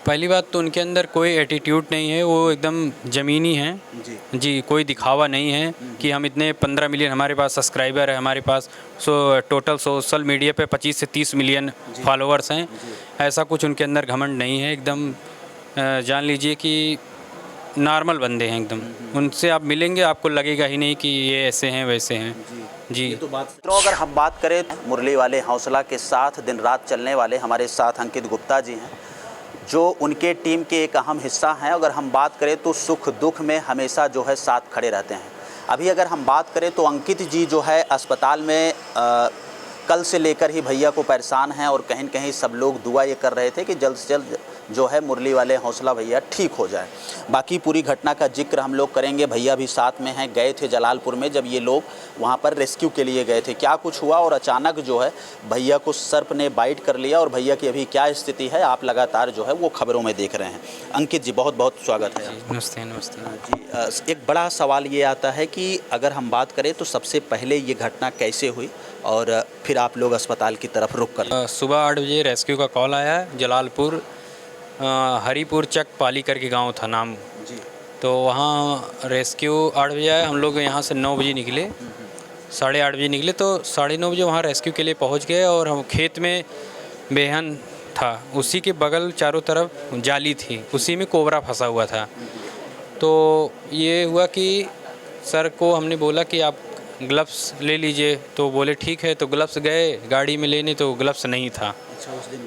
पहली बात तो उनके अंदर कोई एटीट्यूड नहीं है, वो एकदम ज़मीनी हैं जी। कोई दिखावा नहीं है कि हम इतने 15 मिलियन हमारे पास सब्सक्राइबर है, हमारे पास टोटल सोशल मीडिया पे 25 से 30 मिलियन फॉलोअर्स हैं। ऐसा कुछ उनके अंदर घमंड नहीं है, एकदम जान लीजिए कि नॉर्मल बंदे हैं एकदम। उनसे आप मिलेंगे आपको लगेगा ही नहीं कि ये ऐसे हैं वैसे हैं जी। ये तो बात। तो अगर हम बात करें मुरली वाले हौसला के साथ दिन रात चलने वाले हमारे साथ अंकित गुप्ता जी हैं, जो उनके टीम के एक अहम हिस्सा हैं। अगर हम बात करें तो सुख दुख में हमेशा जो है साथ खड़े रहते हैं। अभी अगर हम बात करें तो अंकित जी जो है अस्पताल में कल से लेकर ही भैया को परेशान हैं और कहीं न कहीं सब लोग दुआ ये कर रहे थे कि जल्द से जल्द जो है मुरली वाले हौसला भैया ठीक हो जाए। बाकी पूरी घटना का जिक्र हम लोग करेंगे। भैया भी साथ में हैं, गए थे जलालपुर में जब ये लोग वहाँ पर रेस्क्यू के लिए गए थे, क्या कुछ हुआ और अचानक जो है भैया को सर्प ने बाइट कर लिया और भैया की अभी क्या स्थिति है आप लगातार जो है वो खबरों में देख रहे हैं। अंकित जी बहुत बहुत स्वागत है। नमस्ते नमस्ते जी। एक बड़ा सवाल ये आता है कि अगर हम बात करें तो सबसे पहले ये घटना कैसे हुई और फिर आप लोग अस्पताल की तरफ रुख कर? सुबह 8 बजे रेस्क्यू का कॉल आया, जलालपुर हरीपुर चक पाली करके गांव था नाम जी। तो वहाँ रेस्क्यू 8 बजे आया। हम लोग यहाँ से 9 बजे निकले, 8:30 बजे निकले तो 9:30 बजे वहाँ रेस्क्यू के लिए पहुँच गए। और हम खेत में बेहन था, उसी के बगल चारों तरफ जाली थी, उसी में कोबरा फंसा हुआ था। तो ये हुआ कि सर को हमने बोला कि आप ग्लव्स ले लीजिए, तो बोले ठीक है। तो ग्लव्स गए गाड़ी में लेने तो ग्लव्स नहीं था। अच्छा, उस दिन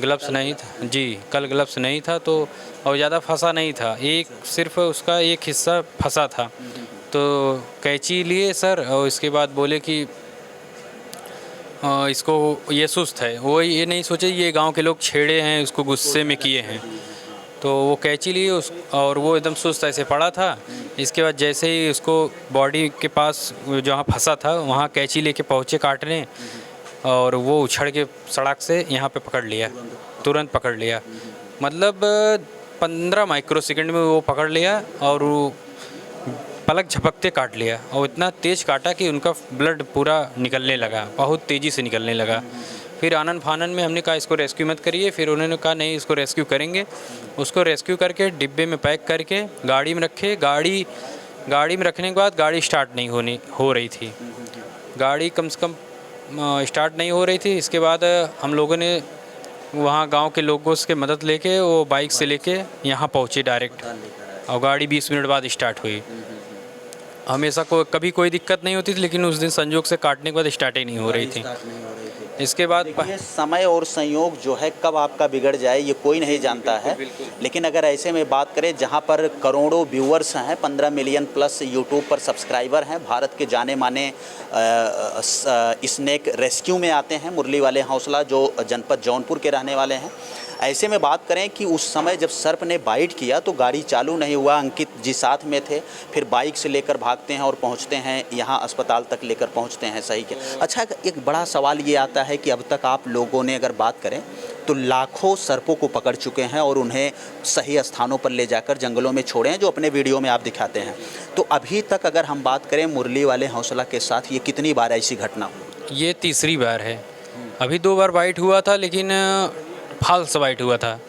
ग्लव्स नहीं था जी, कल ग्लव्स नहीं था। तो और ज़्यादा फंसा नहीं था, एक सिर्फ उसका एक हिस्सा फंसा था। तो कैंची लिए सर और इसके बाद बोले कि इसको ये सुस्त है। वो ये नहीं सोचे ये गांव के लोग छेड़े हैं, उसको गुस्से में किए हैं। तो वो कैंची लिए और वो एकदम सुस्त ऐसे पड़ा था। इसके बाद जैसे ही उसको बॉडी के पास जहाँ फंसा था वहाँ कैंची लेके पहुँचे काटने, और वो उछड़ के सड़क से यहाँ पे पकड़ लिया, तुरंत पकड़ लिया। मतलब 15 माइक्रोसेकंड में वो पकड़ लिया और वो पलक झपकते काट लिया। और इतना तेज़ काटा कि उनका ब्लड पूरा निकलने लगा, बहुत तेज़ी से निकलने लगा। फिर आनन फानन में हमने कहा इसको रेस्क्यू मत करिए, फिर उन्होंने कहा नहीं इसको रेस्क्यू करेंगे। उसको रेस्क्यू करके डिब्बे में पैक करके गाड़ी में रखे। गाड़ी में रखने के बाद गाड़ी स्टार्ट नहीं हो रही थी। गाड़ी कम से कम स्टार्ट नहीं हो रही थी। इसके बाद हम लोगों ने वहाँ गांव के लोगों से मदद लेके वो बाइक से लेके यहाँ पहुँचे डायरेक्ट, और गाड़ी 20 मिनट बाद स्टार्ट हुई। हमेशा कभी कोई दिक्कत नहीं होती थी, लेकिन उस दिन संजोग से काटने के बाद स्टार्ट ही नहीं हो रही थी। इसके बाद ये समय और संयोग जो है कब आपका बिगड़ जाए ये कोई नहीं जानता है। लेकिन अगर ऐसे में बात करें जहां पर करोड़ों व्यूअर्स हैं, 15 मिलियन प्लस यूट्यूब पर सब्सक्राइबर हैं, भारत के जाने माने स्नेक रेस्क्यू में आते हैं मुरली वाले हौसला जो जनपद जौनपुर के रहने वाले हैं। ऐसे में बात करें कि उस समय जब सर्प ने बाइट किया तो गाड़ी चालू नहीं हुआ, अंकित जी साथ में थे, फिर बाइक से लेकर भागते हैं और पहुंचते हैं यहाँ अस्पताल तक लेकर पहुंचते हैं। सही क्या? अच्छा, एक बड़ा सवाल ये आता है कि अब तक आप लोगों ने अगर बात करें तो लाखों सर्पों को पकड़ चुके हैं और उन्हें सही स्थानों पर ले जाकर जंगलों में छोड़े हैं, जो अपने वीडियो में आप दिखाते हैं। तो अभी तक अगर हम बात करें मुरली वाले हौसला के साथ ये कितनी बार ऐसी घटना हुई? ये तीसरी बार है। अभी 2 बार बाइट हुआ था, लेकिन फाल्स बाइट हुआ था।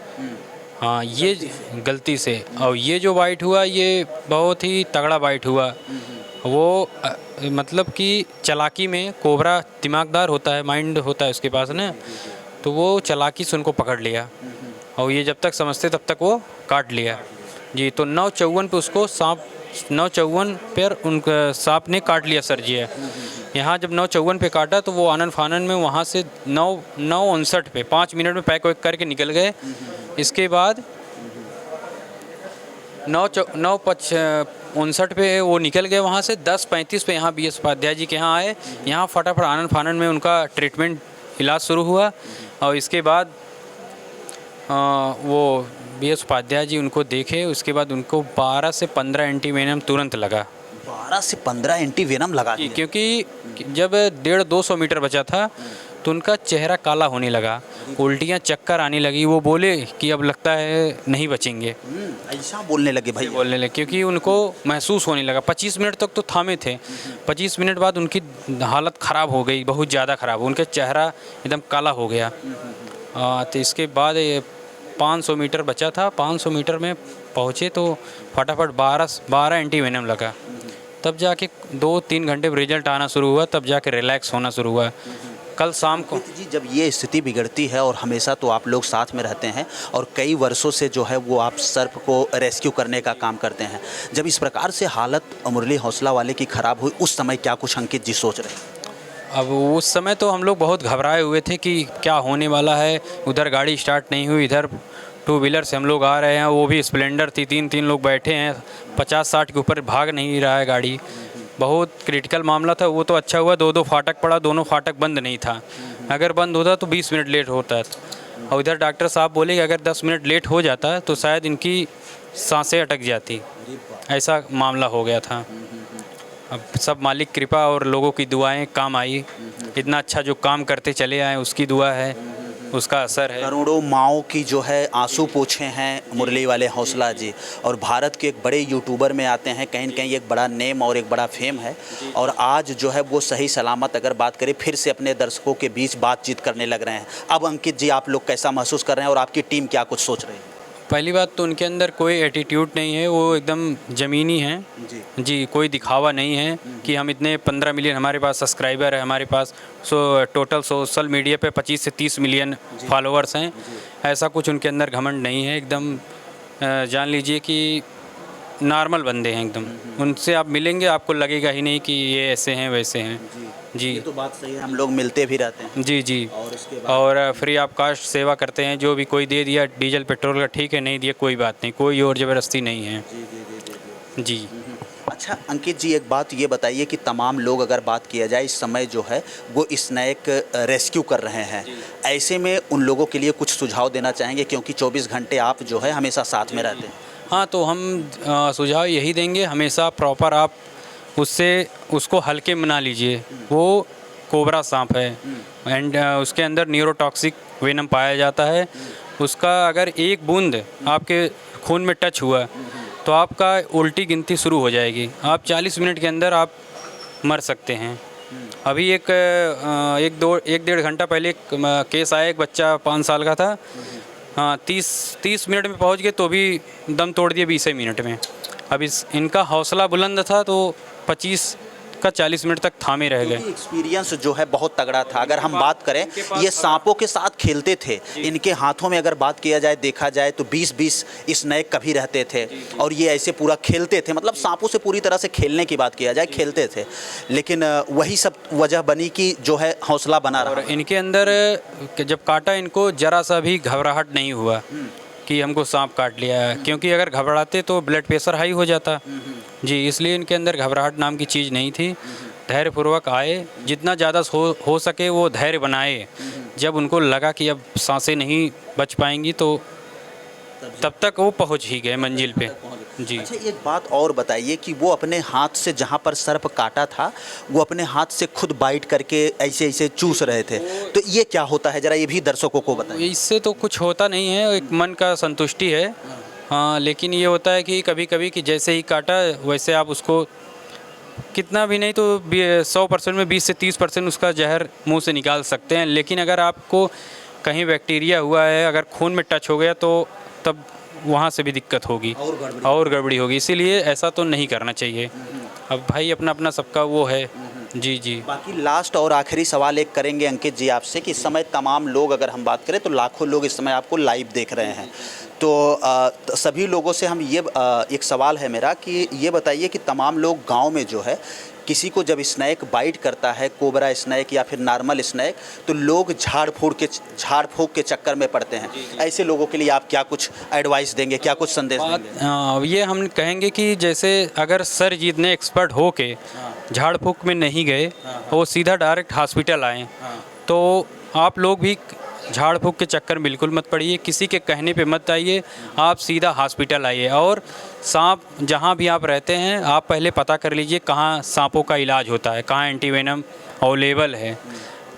हाँ, ये गलती से। और ये जो बाइट हुआ ये बहुत ही तगड़ा बाइट हुआ। वो मतलब कि चालाकी में कोबरा दिमागदार होता है, माइंड होता है उसके पास ना, तो वो चालाकी से उनको पकड़ लिया और ये जब तक समझते तब तक वो काट लिया जी। तो 9:54 पे उसको सांप 9:54 पर उनका सांप ने काट लिया सर जी। यहाँ जब 9:54 पे काटा तो वो आनन फानन में वहाँ से 9:59 पे 5 मिनट में पैक वैक करके निकल गए। इसके बाद 9:59 पे वो निकल गए वहाँ से। 10:35 पे यहाँ BS उपाध्याय जी के यहाँ आए। यहाँ फटाफट आनन फानन में उनका ट्रीटमेंट इलाज शुरू हुआ और इसके बाद वो BS उपाध्याय जी उनको देखे। उसके बाद उनको 12 से 15 एंटीवेनम तुरंत लगा। 12 से 15 एंटीवेनम लगा दिया? क्योंकि जब 150-200 मीटर बचा था तो उनका चेहरा काला होने लगा, उल्टियाँ चक्कर आने लगी। वो बोले कि अब लगता है नहीं बचेंगे। ऐसा बोलने लगे भाई? बोलने लगे क्योंकि उनको महसूस होने लगा। 25 मिनट तक तो थामे थे, 25 मिनट बाद उनकी हालत ख़राब हो गई, बहुत ज़्यादा ख़राब। उनका चेहरा एकदम काला हो गया। तो इसके बाद 500 मीटर बचा था, 500 मीटर में पहुँचे तो फटाफट 12 एंटीवेनम लगा। तब जाके 2-3 घंटे में रिजल्ट आना शुरू हुआ, तब जाके रिलैक्स होना शुरू हुआ। कल शाम को जी, जब ये स्थिति बिगड़ती है और हमेशा तो आप लोग साथ में रहते हैं और कई वर्षों से जो है वो आप सर्प को रेस्क्यू करने का काम करते हैं, जब इस प्रकार से हालत मुरली हौसला वाले की ख़राब हुई उस समय क्या कुछ अंकित जी सोच रहे हैं? अब उस समय तो हम लोग बहुत घबराए हुए थे कि क्या होने वाला है। उधर गाड़ी स्टार्ट नहीं हुई, इधर टू व्हीलर से हम लोग आ रहे हैं, वो भी स्प्लेंडर थी, 3-3 लोग बैठे हैं, 50-60 के ऊपर भाग नहीं रहा है गाड़ी। बहुत क्रिटिकल मामला था। वो तो अच्छा हुआ 2-2 फाटक पड़ा, दोनों फाटक बंद नहीं था। अगर बंद होता तो 20 मिनट लेट होता है। और इधर डॉक्टर साहब बोले कि अगर 10 मिनट लेट हो जाता तो शायद इनकी सांसें अटक जाती, ऐसा मामला हो गया था। अब सब मालिक कृपा और लोगों की दुआएं काम आई। इतना अच्छा जो काम करते चले आए उसकी दुआ है, उसका असर है। करोड़ों माओं की जो है आंसू पोंछे हैं मुरली वाले हौसला जी, और भारत के एक बड़े यूट्यूबर में आते हैं, कहीं न कहीं एक बड़ा नेम और एक बड़ा फेम है। और आज जो है वो सही सलामत अगर बात करें फिर से अपने दर्शकों के बीच बातचीत करने लग रहे हैं। अब अंकित जी आप लोग कैसा महसूस कर रहे हैं और आपकी टीम क्या कुछ सोच रही है? पहली बात तो उनके अंदर कोई एटीट्यूड नहीं है, वो एकदम ज़मीनी हैं जी। कोई दिखावा नहीं है कि हम इतने 15 मिलियन हमारे पास सब्सक्राइबर है, हमारे पास टोटल सोशल मीडिया पे 25 से 30 मिलियन फॉलोअर्स हैं। ऐसा कुछ उनके अंदर घमंड नहीं है। एकदम जान लीजिए कि नॉर्मल बंदे हैं एकदम। उनसे आप मिलेंगे आपको लगेगा ही नहीं कि ये ऐसे हैं वैसे हैं जी। ये तो बात सही है, हम लोग मिलते भी रहते हैं जी। और उसके बाद और फ्री ऑफ कास्ट सेवा करते हैं। जो भी कोई दे दिया डीजल पेट्रोल का ठीक है, नहीं दिया कोई बात नहीं, कोई और ज़बरदस्ती नहीं है जी। अच्छा अंकित जी एक बात ये बताइए कि तमाम लोग अगर बात किया जाए इस समय जो है वो स्नैक रेस्क्यू कर रहे हैं, ऐसे में उन लोगों के लिए कुछ सुझाव देना चाहेंगे क्योंकि 24 घंटे आप जो है हमेशा साथ में रहते हैं? हाँ, तो हम सुझाव यही देंगे, हमेशा प्रॉपर आप उसको हल्के में ना लीजिए। वो कोबरा सांप है एंड उसके अंदर न्यूरोटॉक्सिक वेनम पाया जाता है। उसका अगर एक बूंद आपके खून में टच हुआ तो आपका उल्टी गिनती शुरू हो जाएगी। आप 40 मिनट के अंदर आप मर सकते हैं। अभी एक 1-1.5 घंटा पहले एक केस आया, एक बच्चा 5 साल का था। हाँ, 30 मिनट में पहुंच गए तो भी दम तोड़ दिए 20 मिनट में। अब इनका हौसला बुलंद था तो 25 का 40 मिनट तक थामे रह गए। एक्सपीरियंस जो है बहुत तगड़ा था। अगर हम बात करें ये सांपों के साथ खेलते थे, इनके हाथों में अगर बात किया जाए देखा जाए तो 20-20 स्नैक कभी रहते थे और ये ऐसे पूरा खेलते थे, मतलब सांपों से पूरी तरह से खेलने की बात किया जाए खेलते थे, लेकिन वही सब वजह बनी कि जो है हौसला बना रहा। और इनके अंदर जब काटा इनको जरा सा भी घबराहट नहीं हुआ कि हमको सांप काट लिया है, क्योंकि अगर घबराते तो ब्लड प्रेशर हाई हो जाता जी। इसलिए इनके अंदर घबराहट नाम की चीज़ नहीं थी। धैर्यपूर्वक आए, जितना ज़्यादा हो सके वो धैर्य बनाए। जब उनको लगा कि अब सांसें नहीं बच पाएंगी तो तब तक वो पहुंच ही गए मंजिल पे जी। अच्छा एक बात और बताइए कि वो अपने हाथ से जहाँ पर सर्प काटा था वो अपने हाथ से खुद बाइट करके ऐसे ऐसे चूस रहे थे, तो ये क्या होता है ज़रा ये भी दर्शकों को बताइए। इससे तो कुछ होता नहीं है, एक मन का संतुष्टि है। हाँ, लेकिन ये होता है कि कभी कभी कि जैसे ही काटा वैसे आप उसको कितना भी नहीं तो 100% में 20 से 30% उसका जहर मुंह से निकाल सकते हैं। लेकिन अगर आपको कहीं बैक्टीरिया हुआ है, अगर खून में टच हो गया तो तब वहाँ से भी दिक्कत होगी और गड़बड़ी होगी। इसीलिए ऐसा तो नहीं करना चाहिए। अब भाई अपना अपना सबका वो है जी। बाकी लास्ट और आखिरी सवाल एक करेंगे अंकित जी आपसे कि इस समय तमाम लोग अगर हम बात करें तो लाखों लोग इस समय आपको लाइव देख रहे हैं, तो सभी लोगों से हम ये एक सवाल है मेरा कि ये बताइए कि तमाम लोग गांव में जो है किसी को जब स्नैक बाइट करता है, कोबरा स्नैक या फिर नॉर्मल स्नैक, तो लोग झाड़ फूंक के चक्कर में पड़ते हैं। ऐसे लोगों के लिए आप क्या कुछ एडवाइस देंगे, क्या कुछ संदेश देंगे? ये हम कहेंगे कि जैसे अगर सर जितने एक्सपर्ट हो के झाड़ फूंक में नहीं गए, वो सीधा डायरेक्ट हॉस्पिटल आए, तो आप लोग भी झाड़ फूंक के चक्कर में बिल्कुल मत पड़िए, किसी के कहने पे मत आइए, आप सीधा हॉस्पिटल आइए। और सांप जहाँ भी आप रहते हैं आप पहले पता कर लीजिए कहाँ सांपों का इलाज होता है, कहाँ एंटीवेनम अवेलेबल है।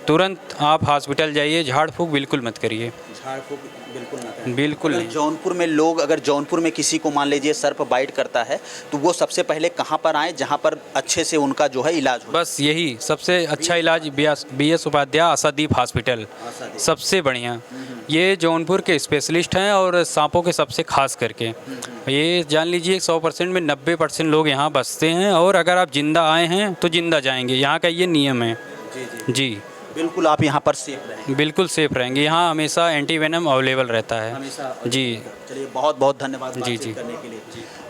तुरंत आप हॉस्पिटल जाइए, झाड़ फूँक बिल्कुल मत करिए, झाड़ फूँक बिल्कुल ना करें। बिल्कुल अगर नहीं। जौनपुर में लोग, अगर जौनपुर में किसी को मान लीजिए सर्प बाइट करता है तो वो सबसे पहले कहाँ पर आए जहाँ पर अच्छे से उनका जो है इलाज हो? बस यही सबसे अच्छा इलाज BS उपाध्याय आशादीप हॉस्पिटल, आशादीप। सबसे बढ़िया। ये जौनपुर के स्पेशलिस्ट हैं और सांपों के सबसे खास करके। ये जान लीजिए 100% में 90% लोग यहाँ बसते हैं, और अगर आप जिंदा आए हैं तो जिंदा जाएंगे, यहाँ का ये नियम है। जी जी जी, बिल्कुल, आप यहाँ पर सेफ रहें बिल्कुल सेफ रहेंगे, यहाँ हमेशा एंटी वेनम अवेलेबल रहता है। हमेशा। जी चलिए, बहुत बहुत धन्यवाद जी, बातचीत जी। करने के लिए।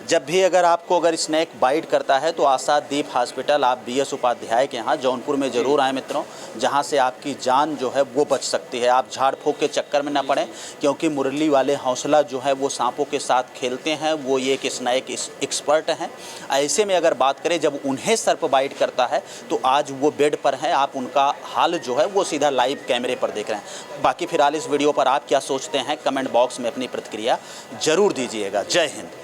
जब भी अगर आपको अगर स्नेक बाइट करता है तो आशादीप हॉस्पिटल, आप BS उपाध्याय के यहाँ जौनपुर में ज़रूर आएँ मित्रों, जहाँ से आपकी जान जो है वो बच सकती है। आप झाड़ फूँक के चक्कर में ना पड़ें, क्योंकि मुरली वाले हौसला जो है वो सांपों के साथ खेलते हैं, वो ये एक स्नेक एक्सपर्ट हैं। ऐसे में अगर बात करें, जब उन्हें सर्प बाइट करता है तो आज वो बेड पर हैं, आप उनका हाल जो है वो सीधा लाइव कैमरे पर देख रहे हैं। बाकी फिलहाल इस वीडियो पर आप क्या सोचते हैं, कमेंट बॉक्स में अपनी प्रतिक्रिया ज़रूर दीजिएगा। जय हिंद।